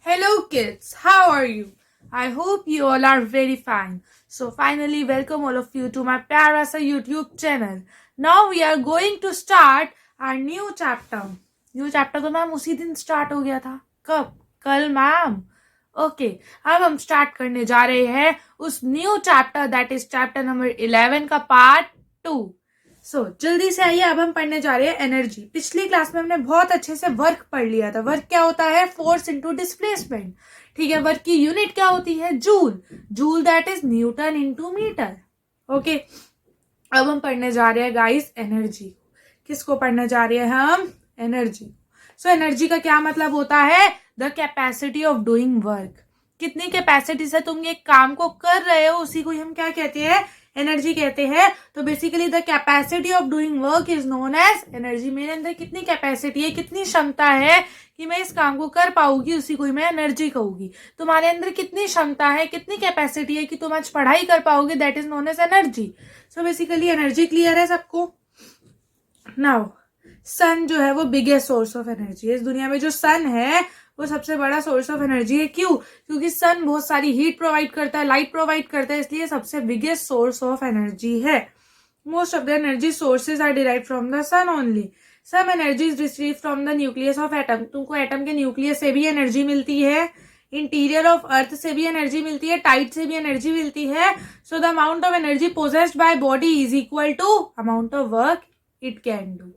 Hello kids, how are you? I hope you all are very fine. So finally welcome all of you to my Pyara Sa YouTube channel. Now we are going to start our new chapter. New chapter तो ma'am उसी दिन start हो गया था. कब? कल ma'am. Okay अब हम स्टार्ट करने जा रहे हैं उस new chapter that is chapter number 11 का पार्ट 2. जल्दी से आइए. अब हम पढ़ने जा रहे हैं एनर्जी. पिछली क्लास में हमने बहुत अच्छे से वर्क पढ़ लिया था. वर्क क्या होता है? Force into displacement. ठीक है. वर्क की यूनिट क्या होती है? Joule. Joule that is newton into metre. Okay अब हम पढ़ने जा रहे हैं गाइस एनर्जी. किसको पढ़ने जा रहे हैं हम? एनर्जी. एनर्जी का क्या मतलब होता है? The capacity of doing work. कितनी कैपेसिटी से तुम ये काम को कर रहे हो उसी को हम क्या कहते हैं? एनर्जी कहते हैं. तो basically the capacity of doing work is known as energy. मेरे अंदर कितनी कैपेसिटी है, कितनी क्षमता है कि मैं इस काम को कर पाऊंगी, उसी को मैं एनर्जी कहूंगी. तुम्हारे अंदर कितनी क्षमता है, कितनी कैपेसिटी है कि तुम आज पढ़ाई कर पाओगे, that is known as energy. Basically energy clear है सबको? नाउ सन जो है वो बिगेस्ट सोर्स ऑफ एनर्जी है. इस दुनिया में जो सन है वो सबसे बड़ा सोर्स ऑफ एनर्जी है. क्यों? क्योंकि सन बहुत सारी हीट प्रोवाइड करता है, लाइट प्रोवाइड करता है, इसलिए सबसे बिगेस्ट सोर्स ऑफ एनर्जी है. Most of the energy sources are derive from the sun only. Some energy is receive from the nucleus of atom. तुमको एटम के न्यूक्लियस से भी एनर्जी मिलती है, इंटीरियर ऑफ अर्थ से भी एनर्जी मिलती है, टाइड से भी एनर्जी मिलती है. So the amount of energy possessed by body is equal to amount of work it can do.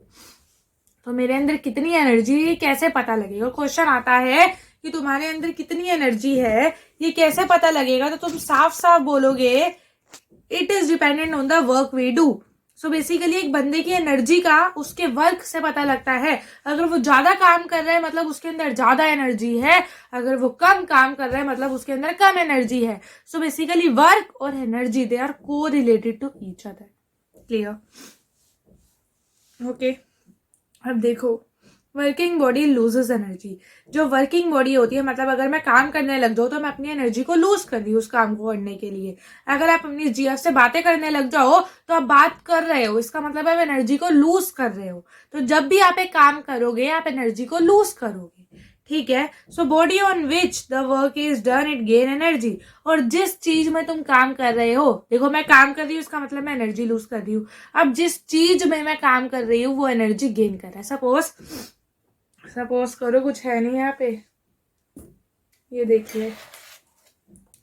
तो मेरे अंदर कितनी एनर्जी है ये कैसे पता लगेगा? क्वेश्चन आता है कि तुम्हारे अंदर कितनी एनर्जी है ये कैसे पता लगेगा? तो तुम साफ साफ बोलोगे it is dependent on the work we do. Basically एक बंदे की एनर्जी का उसके वर्क से पता लगता है. अगर वो ज्यादा काम कर रहा है मतलब उसके अंदर ज्यादा एनर्जी है, अगर वो कम काम कर रहा है मतलब उसके अंदर कम एनर्जी है. बेसिकली वर्क और एनर्जी दे आर को related to each other. Clear? Okay अब देखो, वर्किंग बॉडी लूजेस एनर्जी. जो वर्किंग बॉडी होती है मतलब अगर मैं काम करने लग जाऊँ तो मैं अपनी एनर्जी को लूज कर दी उस काम को करने के लिए. अगर आप अपनी जीएफ से बातें करने लग जाओ तो आप बात कर रहे हो, इसका मतलब आप एनर्जी को लूज कर रहे हो. तो जब भी आप एक काम करोगे आप एनर्जी को लूज करोगे. ठीक है. Body on which the work is done it gain energy. और जिस चीज में तुम काम कर रहे हो, देखो मैं काम कर रही हूँ इसका मतलब मैं एनर्जी लूज कर रही हूँ. अब जिस चीज में मैं काम कर रही हूँ वो एनर्जी गेन कर रहा है. सपोज करो कुछ है नहीं यहाँ पे. ये देखिए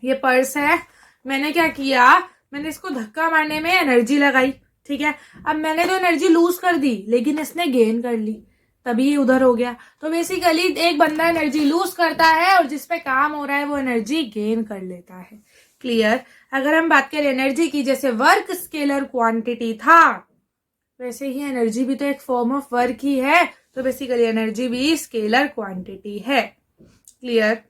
ये पर्स है. मैंने क्या किया? मैंने इसको धक्का मारने में एनर्जी लगाई. ठीक है. अब मैंने तो एनर्जी लूज कर दी लेकिन इसने गेन कर ली, तभी उधर हो गया. तो बेसिकली एक बंदा एनर्जी लूज करता है और जिसपे काम हो रहा है वो एनर्जी गेन कर लेता है. क्लियर? अगर हम बात करें एनर्जी की, जैसे वर्क स्केलर क्वांटिटी था वैसे ही एनर्जी भी तो एक फॉर्म ऑफ वर्क ही है. तो बेसिकली एनर्जी भी स्केलर क्वांटिटी है. क्लियर?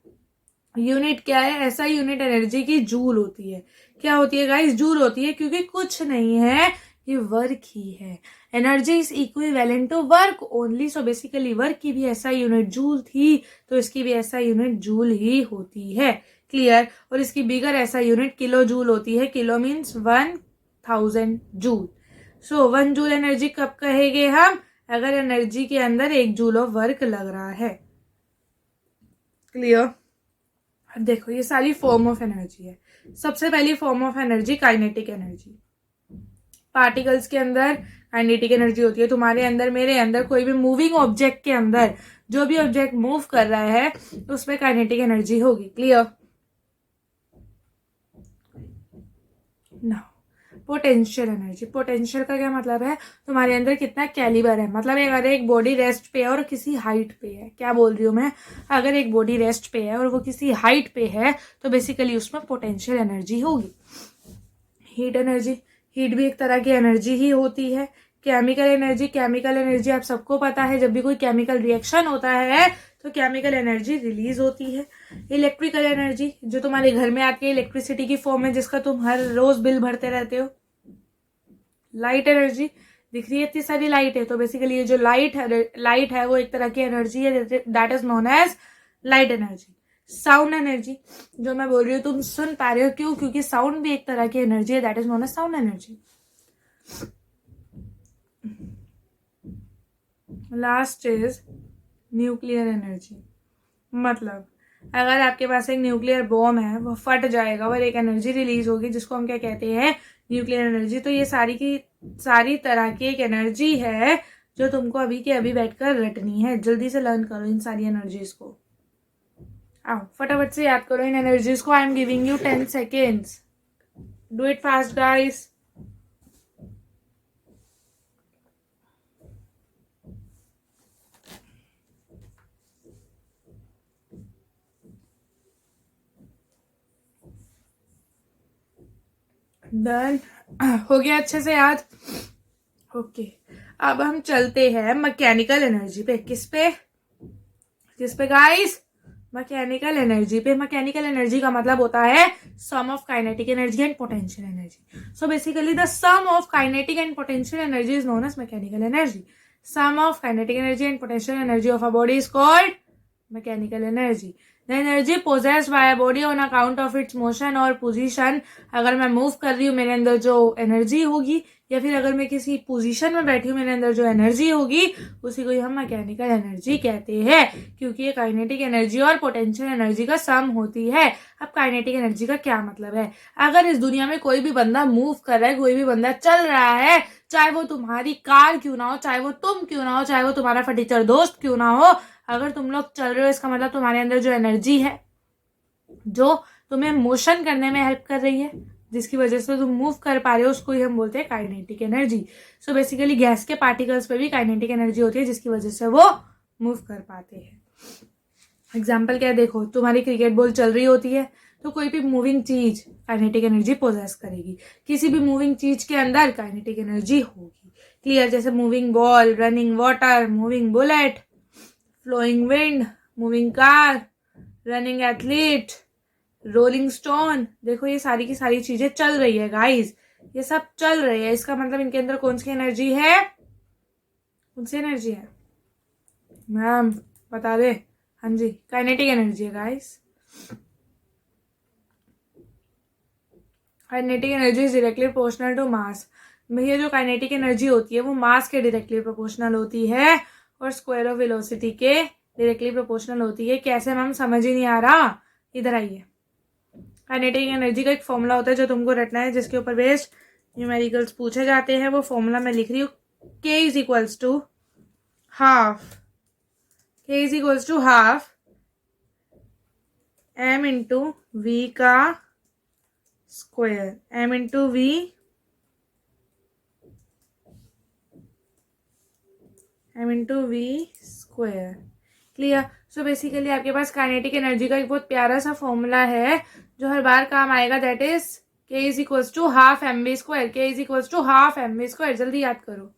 यूनिट क्या है? ऐसा यूनिट एनर्जी की जूल होती है. क्या होती है गाइस? जूल होती है, क्योंकि कुछ नहीं है, ये वर्क ही है. Energy is equivalent to work only. Basically work की भी ऐसा यूनिट जूल थी तो इसकी भी ऐसा यूनिट जूल ही होती है. क्लियर? और इसकी बिगर ऐसा यूनिट किलो जूल होती है. Kilo means 1000 joule. 1 joule energy कब कहेंगे हम? अगर एनर्जी के अंदर 1 जूल ऑफ वर्क लग रहा है. क्लियर? देखो ये सारी फॉर्म ऑफ एनर्जी है. सबसे पहली form of energy kinetic energy. Particles के अंदर काइनेटिक एनर्जी होती है. तुम्हारे अंदर, मेरे अंदर, कोई भी मूविंग ऑब्जेक्ट के अंदर जो भी ऑब्जेक्ट मूव कर रहा है उसमें काइनेटिक एनर्जी होगी. क्लियर? ना पोटेंशियल एनर्जी. पोटेंशियल का क्या मतलब है? तुम्हारे अंदर कितना कैलिबर है. मतलब अगर एक बॉडी रेस्ट पे है और किसी हाइट पे है, क्या बोल रही हूँ मैं? अगर एक बॉडी रेस्ट पे है और वो किसी हाइट पे है तो बेसिकली उसमें पोटेंशियल एनर्जी होगी. Heat energy. हीट भी एक तरह की एनर्जी ही होती है. Chemical energy. केमिकल एनर्जी आप सबको पता है, जब भी कोई केमिकल रिएक्शन होता है तो केमिकल एनर्जी रिलीज होती है. इलेक्ट्रिकल एनर्जी जो तुम्हारे घर में आती है इलेक्ट्रिसिटी की फॉर्म में, जिसका तुम हर रोज बिल भरते रहते हो. Light energy. दिख रही है इतनी सारी लाइट है, तो बेसिकली ये जो लाइट है वो एक तरह की एनर्जी है, that is known as light energy. Sound energy. जो मैं बोल रही हूँ तुम सुन पा रहे हो, क्यों? क्योंकि साउंड भी एक तरह की एनर्जी है, that is known as sound energy. Last is nuclear energy. मतलब अगर आपके पास एक न्यूक्लियर बॉम्ब है, वो फट जाएगा और एक एनर्जी रिलीज होगी जिसको हम क्या कहते हैं, न्यूक्लियर एनर्जी। तो ये सारी की सारी तरह की एक एनर्जी है जो तुमको अभी के अभी बैठकर रटनी है। जल्दी से लर्न करो इन सारी एनर्जीज को। आओ फटाफट से याद करो इन एनर्जीज को। I am giving you 10 seconds. Do it fast guys. Done. हो गया अच्छे से याद। ओके अब हम चलते हैं मैकेनिकल एनर्जी पे। किस पे गाइस? मैकेनिकल एनर्जी पे। मैकेनिकल एनर्जी का मतलब होता है sum of kinetic energy and potential energy. So basically the sum of kinetic and potential energy is known as mechanical energy. Sum of kinetic energy and potential energy of a body is called mechanical energy. The energy possessed by a body on account of its motion और position. अगर मैं move कर रही हूँ, मेरे अंदर जो energy होगी, या फिर अगर मैं किसी पोजीशन में बैठी हूँ, मेरे अंदर जो एनर्जी होगी, उसी को हम मैकेनिकल एनर्जी कहते हैं, क्योंकि ये काइनेटिक एनर्जी और पोटेंशियल एनर्जी का सम होती है। अब काइनेटिक एनर्जी का क्या मतलब है? अगर इस दुनिया में कोई भी बंदा मूव कर रहा है, कोई भी बंदा चल रहा है, चाहे वो तुम्हारी कार क्यों ना हो, चाहे वो तुम क्यों ना हो, चाहे वो तुम्हारा फटीचर दोस्त क्यों ना हो, अगर तुम लोग चल रहे हो, इसका मतलब तुम्हारे अंदर जो एनर्जी है जो तुम्हें मोशन करने में हेल्प कर रही है, जिसकी वजह से तुम मूव कर पा रहे हो, उसको ही हम बोलते हैं kinetic energy. So basically gas के पार्टिकल्स पे भी काइनेटिक एनर्जी होती है, जिसकी वजह से वो मूव कर पाते हैं। एग्जाम्पल क्या है, देखो तुम्हारी क्रिकेट बॉल चल रही होती है, तो कोई भी मूविंग चीज काइनेटिक एनर्जी पोजेस करेगी। किसी भी मूविंग चीज के अंदर काइनेटिक एनर्जी होगी। क्लियर? जैसे moving ball, running water, moving bullet, flowing wind, moving car, running athlete, rolling stone. देखो ये सारी की सारी चीजें चल रही है गाइस, ये सब चल रही है। इसका मतलब इनके अंदर कौन सी एनर्जी है? कौन सी एनर्जी है मैम? बता दे। हाँ जी, काइनेटिक एनर्जी है guys. Kinetic energy is directly proportional to mass. भैया जो काइनेटिक एनर्जी होती है वो मास के डायरेक्टली प्रोपोर्शनल होती है और स्क्वायर ऑफ वेलोसिटी के डायरेक्टली प्रोपोर्शनल होती है। कैसे मैम? समझ ही नहीं आ रहा। इधर आइए। काइनेटिक एनर्जी का एक फॉर्मूला होता है जो तुमको रटना है, जिसके ऊपर बेस्ड न्यूमेरिकल्स पूछे जाते हैं। वो फॉर्मूला मैं लिख रही हूँ। K is equals to half, K is equals to half m into V का square, m into V square. Clear? So basically आपके पास काइनेटिक एनर्जी का एक बहुत प्यारा सा फॉर्मूला है जो हर बार काम आएगा। That is K is equals to half m v square. K is equals to half m v square. जल्दी याद करो,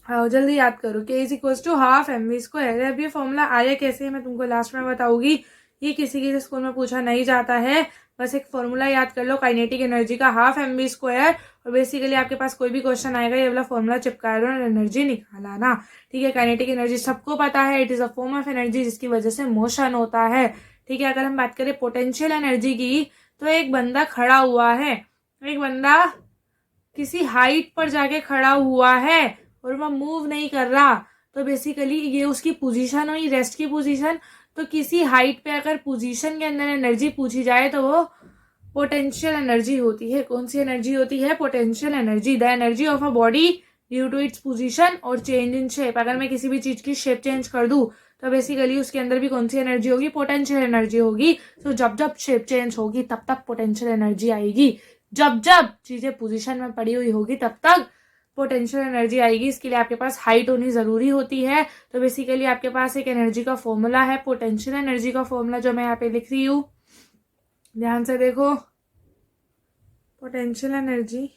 हाँ जल्दी याद करो। K is equals to half m v square. अब ये फॉर्मूला आया कैसे मैं तुमको लास्ट में बताऊंगी। ये किसी के स्कूल में पूछा नहीं जाता है। बस एक फॉर्मूला याद कर लो, काइनेटिक एनर्जी का हाफ एम वी स्क्वायर, और बेसिकली आपके पास कोई भी क्वेश्चन आएगा, ये वाला फॉर्मूला चिपका दो और एनर्जी निकाला ना। ठीक है? काइनेटिक एनर्जी सबको पता है, it is a form of energy जिसकी वजह से मोशन होता है। ठीक है? अगर हम बात करें पोटेंशियल एनर्जी की, तो एक बंदा खड़ा हुआ है, एक बंदा किसी हाइट पर जाके खड़ा हुआ है और वह मूव नहीं कर रहा, तो बेसिकली ये उसकी पोजीशन हुई, रेस्ट की पोजीशन। तो किसी हाइट पे अगर पोजीशन के अंदर एनर्जी पूछी जाए तो वो पोटेंशियल एनर्जी होती है। कौन सी एनर्जी होती है? Potential energy. The energy of a body due to its position और चेंज इन शेप। अगर मैं किसी भी चीज की शेप चेंज कर दूं तो बेसिकली उसके अंदर भी कौन सी एनर्जी होगी? पोटेंशियल एनर्जी होगी। तो जब जब शेप चेंज होगी तब तक पोटेंशियल एनर्जी आएगी, जब जब चीजें पोजीशन में पड़ी हुई होगी तब तक पोटेंशियल एनर्जी आएगी। इसके लिए आपके पास हाइट होनी जरूरी होती है। तो बेसिकली आपके पास एक एनर्जी का फॉर्मूला है, पोटेंशियल एनर्जी का फॉर्मूला, जो मैं यहाँ पे लिख रही हूँ। ध्यान से देखो, potential energy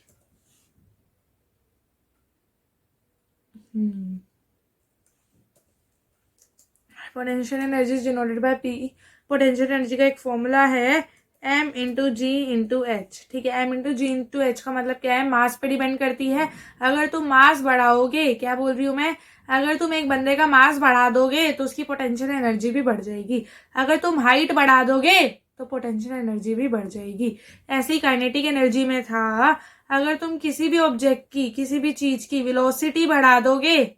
potential energy denoted by P। Potential energy का एक फॉर्मूला है m into g into H. ठीक है? m into g into H का मतलब क्या है? मास पे डिपेंड करती है। अगर तुम मास बढ़ाओगे, क्या बोल रही हूँ मैं, अगर तुम एक बंदे का मास बढ़ा दोगे तो उसकी पोटेंशियल एनर्जी भी बढ़ जाएगी। अगर तुम हाइट बढ़ा दोगे तो पोटेंशियल एनर्जी भी बढ़ जाएगी। ऐसे ही काइनेटिक एनर्जी में था, अगर तुम किसी भी ऑब्जेक्ट की, किसी भी चीज की वेलोसिटी बढ़ा दोगे,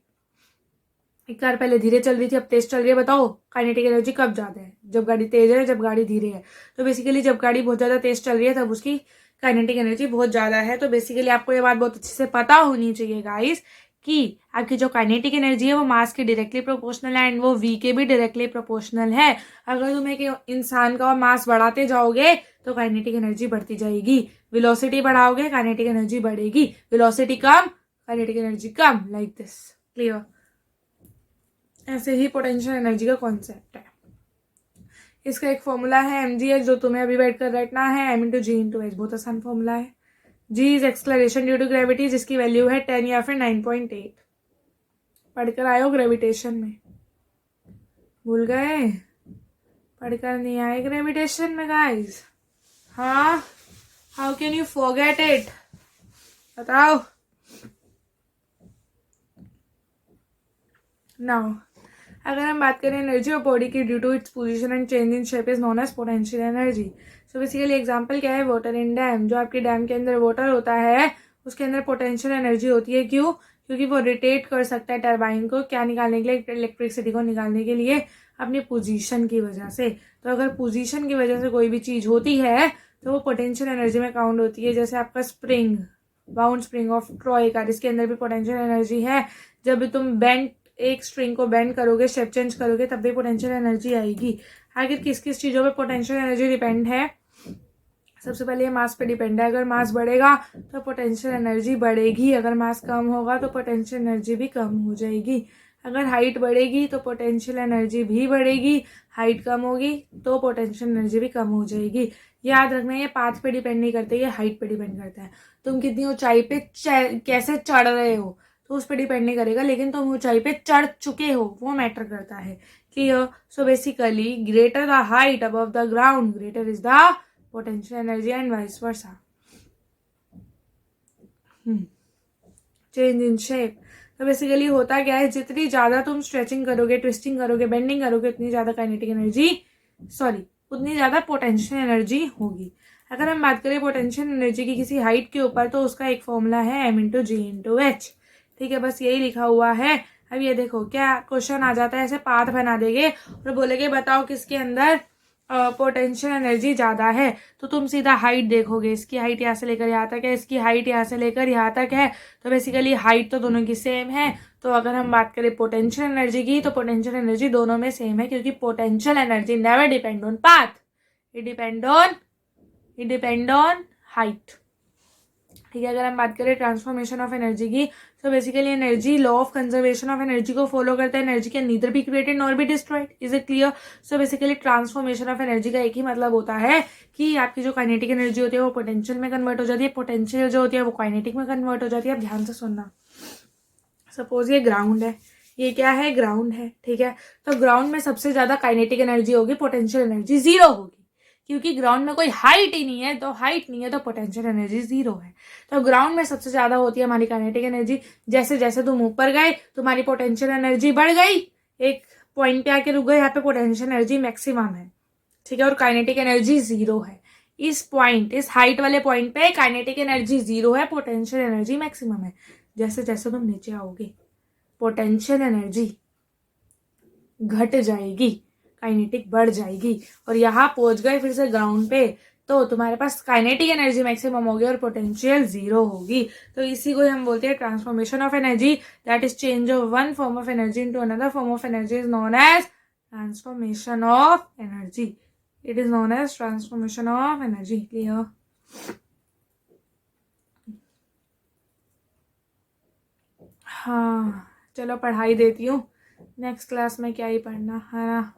एक कार पहले धीरे चल रही थी, अब तेज चल रही है, बताओ काइनेटिक एनर्जी कब ज्यादा है? जब गाड़ी तेज है, जब गाड़ी धीरे है। तो बेसिकली जब गाड़ी बहुत ज्यादा तेज चल रही है तब उसकी काइनेटिक एनर्जी बहुत ज्यादा है। तो बेसिकली आपको ये बात बहुत अच्छे से पता होनी चाहिए गाइस कि आपकी जो काइनेटिक एनर्जी है वो मास के डायरेक्टली प्रोपोर्शनल है एंड वो वी के भी डायरेक्टली प्रोपोर्शनल है। अगर तुम एक इंसान का मास बढ़ाते जाओगे तो काइनेटिक एनर्जी बढ़ती जाएगी, वेलोसिटी बढ़ाओगे काइनेटिक एनर्जी बढ़ेगी, velocity come kinetic energy come, like this. Clear? ऐसे ही पोटेंशियल एनर्जी का कॉन्सेप्ट है। इसका एक फॉर्मूला है mgh, जो तुम्हें अभी बैठ कर रटना है, m into g into h. बहुत आसान फॉर्मूला है। g is acceleration due to gravity, जिसकी वैल्यू है 10 या फिर 9.8। पढ़कर आए हो ग्रेविटेशन में? भूल गए? पढ़कर नहीं आए ग्रेविटेशन में गाइस? हाँ, how can you forget it? बताओ नाउ। अगर हम बात करें एनर्जी ऑफ बॉडी की due to its position and change in shape is known as potential energy. So basically example क्या है? Water in dam. जो आपके डैम के अंदर वाटर होता है उसके अंदर पोटेंशियल एनर्जी होती है। क्यों? क्योंकि वो रोटेट कर सकता है टरबाइन को, क्या निकालने के लिए? इलेक्ट्रिसिटी को निकालने के लिए, अपनी पोजीशन की वजह से। तो अगर पोजीशन की वजह से कोई भी चीज होती है तो वो पोटेंशियल एनर्जी में काउंट होती है। जैसे आपका spring, bound spring of Troy का, इसके अंदर भी पोटेंशियल एनर्जी है। जब भी तुम बेंड, एक स्ट्रिंग को बेंड करोगे, शेप चेंज करोगे, तब भी पोटेंशियल एनर्जी आएगी। आखिर किस किस चीजों पे पोटेंशियल एनर्जी डिपेंड है? सबसे पहले मास पे डिपेंड है। अगर मास बढ़ेगा तो पोटेंशियल एनर्जी बढ़ेगी, अगर मास कम होगा तो पोटेंशियल एनर्जी भी कम हो जाएगी। अगर हाइट बढ़ेगी तो पोटेंशियल एनर्जी भी बढ़ेगी, हाइट कम होगी तो पोटेंशियल एनर्जी भी कम हो जाएगी। याद रखना, ये पाथ पे डिपेंड नहीं करते, ये हाइट पे डिपेंड करता है। तुम कितनी ऊंचाई पे कैसे चढ़ रहे हो तो उस पर डिपेंड नहीं करेगा, लेकिन तुम ऊंचाई पे चढ़ चुके हो वो मैटर करता है। Clear? So basically greater the height above the ground, greater is the potential energy and vice versa. Change in shape. तो बेसिकली होता क्या है? जितनी ज्यादा तुम स्ट्रेचिंग करोगे, ट्विस्टिंग करोगे, बेंडिंग करोगे, उतनी ज्यादा काइनेटिक एनर्जी, उतनी ज्यादा पोटेंशियल एनर्जी होगी। अगर हम बात करें पोटेंशियल एनर्जी की किसी हाइट के ऊपर तो उसका एक फॉर्मूला है m into g into H. ठीक है, बस यही लिखा हुआ है। अब ये देखो, क्या क्वेश्चन आ जाता है, ऐसे पाथ बना देंगे और बोलेगे बताओ किसके अंदर पोटेंशियल एनर्जी ज्यादा है। तो तुम सीधा हाइट देखोगे, इसकी हाइट यहाँ से लेकर यहाँ तक है, इसकी हाइट यहाँ से लेकर यहाँ तक है। तो बेसिकली हाइट तो दोनों की सेम है। तो अगर हम बात करें पोटेंशियल एनर्जी की, तो पोटेंशियल एनर्जी दोनों में सेम है, क्योंकि potential energy never depend on path, it depend on height. ठीक है, अगर हम बात करें ट्रांसफॉर्मेशन ऑफ एनर्जी की, तो basically energy law of conservation of energy को फॉलो करता है। Energy can neither be created nor be destroyed. Is it clear? So basically transformation of energy का एक ही मतलब होता है कि आपकी जो काइनेटिक एनर्जी होती है वो पोटेंशियल में कन्वर्ट हो जाती है, पोटेंशियल जो होती है वो काइनेटिक में कन्वर्ट हो जाती है। अब ध्यान से सुनना। सपोज ये ग्राउंड है, ये क्या है? ग्राउंड है। ठीक है, तो ग्राउंड में सबसे ज्यादा काइनेटिक एनर्जी होगी, पोटेंशियल एनर्जी जीरो होगी, क्योंकि ग्राउंड में कोई हाइट ही नहीं है। तो हाइट नहीं है तो पोटेंशियल एनर्जी जीरो है। तो ग्राउंड में सबसे ज्यादा होती है हमारी काइनेटिक एनर्जी। जैसे जैसे तुम ऊपर गए तुम्हारी पोटेंशियल एनर्जी बढ़ गई, एक पॉइंट पे आके रुक गए, यहाँ पे पोटेंशियल एनर्जी मैक्सिमम है। ठीक है, और काइनेटिक एनर्जी जीरो है। इस हाइट वाले पॉइंट पे काइनेटिक एनर्जी जीरो है, पोटेंशियल एनर्जी मैक्सिमम है। जैसे जैसे तुम नीचे आओगे पोटेंशियल एनर्जी घट जाएगी, काइनेटिक बढ़ जाएगी, और यहाँ पहुंच गए फिर से ग्राउंड पे तो तुम्हारे पास काइनेटिक एनर्जी मैक्सिमम होगी और पोटेंशियल जीरो होगी। तो इसी को हम बोलते हैं transformation of energy, that is change of one form of energy into another form of energy is known as transformation of energy. It is known as transformation of energy. Clear? हाँ, चलो पढ़ाई देती हूँ, नेक्स्ट क्लास में क्या ही पढ़ना है ना।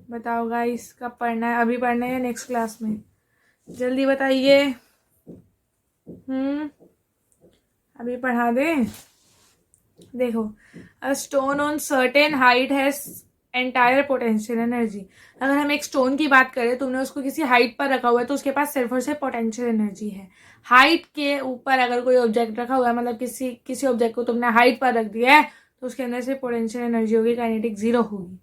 बताओ गाइस, कब पढ़ना है? अभी पढ़ना है या नेक्स्ट क्लास में? जल्दी बताइए। अभी पढ़ा दे। देखो, a stone on certain height has entire potential energy. अगर हम एक स्टोन की बात करें, तुमने उसको किसी हाइट पर रखा हुआ है तो उसके पास सिर्फ और सिर्फ पोटेंशियल एनर्जी है। हाइट के ऊपर अगर कोई ऑब्जेक्ट रखा हुआ है, मतलब किसी ऑब्जेक्ट को तुमने हाइट पर रख दिया है, तो उसके अंदर से पोटेंशियल एनर्जी होगी, काइनेटिक जीरो होगी।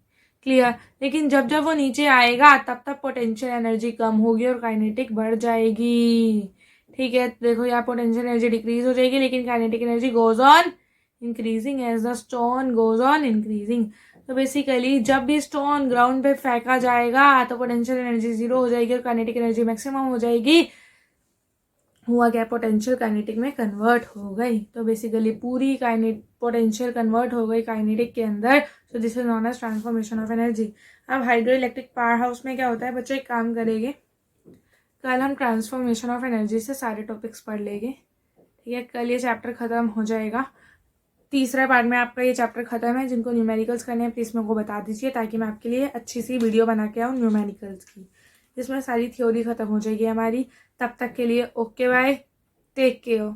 क्लियर? लेकिन जब जब वो नीचे आएगा तब तब पोटेंशियल एनर्जी कम होगी और काइनेटिक बढ़ जाएगी। ठीक है, देखो यहाँ पोटेंशियल एनर्जी डिक्रीज हो जाएगी, लेकिन kinetic energy goes on increasing as the stone goes on increasing. तो बेसिकली जब भी स्टोन ग्राउंड पे फेंका जाएगा तो पोटेंशियल एनर्जी 0 हो जाएगी और काइनेटिक एनर्जी मैक्सिमम हो जाएगी। हुआ क्या, पोटेंशियल काइनेटिक में कन्वर्ट हो गई। तो बेसिकली पूरी पोटेंशियल कन्वर्ट हो गई काइनेटिक के अंदर। So this is known as transformation of energy. अब हाइड्रो इलेक्ट्रिक पावर हाउस में क्या होता है बच्चों, एक काम करेंगे, कल हम ट्रांसफॉर्मेशन ऑफ एनर्जी से सारे टॉपिक्स पढ़ लेंगे। ठीक है, कल ये चैप्टर खत्म हो जाएगा। तीसरा पार्ट में आपका ये चैप्टर खत्म है। जिनको न्यूमेरिकल्स करने हैं प्लीज मेरे को बता दीजिए, ताकि मैं आपके लिए अच्छी सी वीडियो बना के आऊँ न्यूमेरिकल्स की, जिसमें सारी थ्योरी खत्म हो जाएगी हमारी। तब तक के लिए ओके बाय, टेक केयर।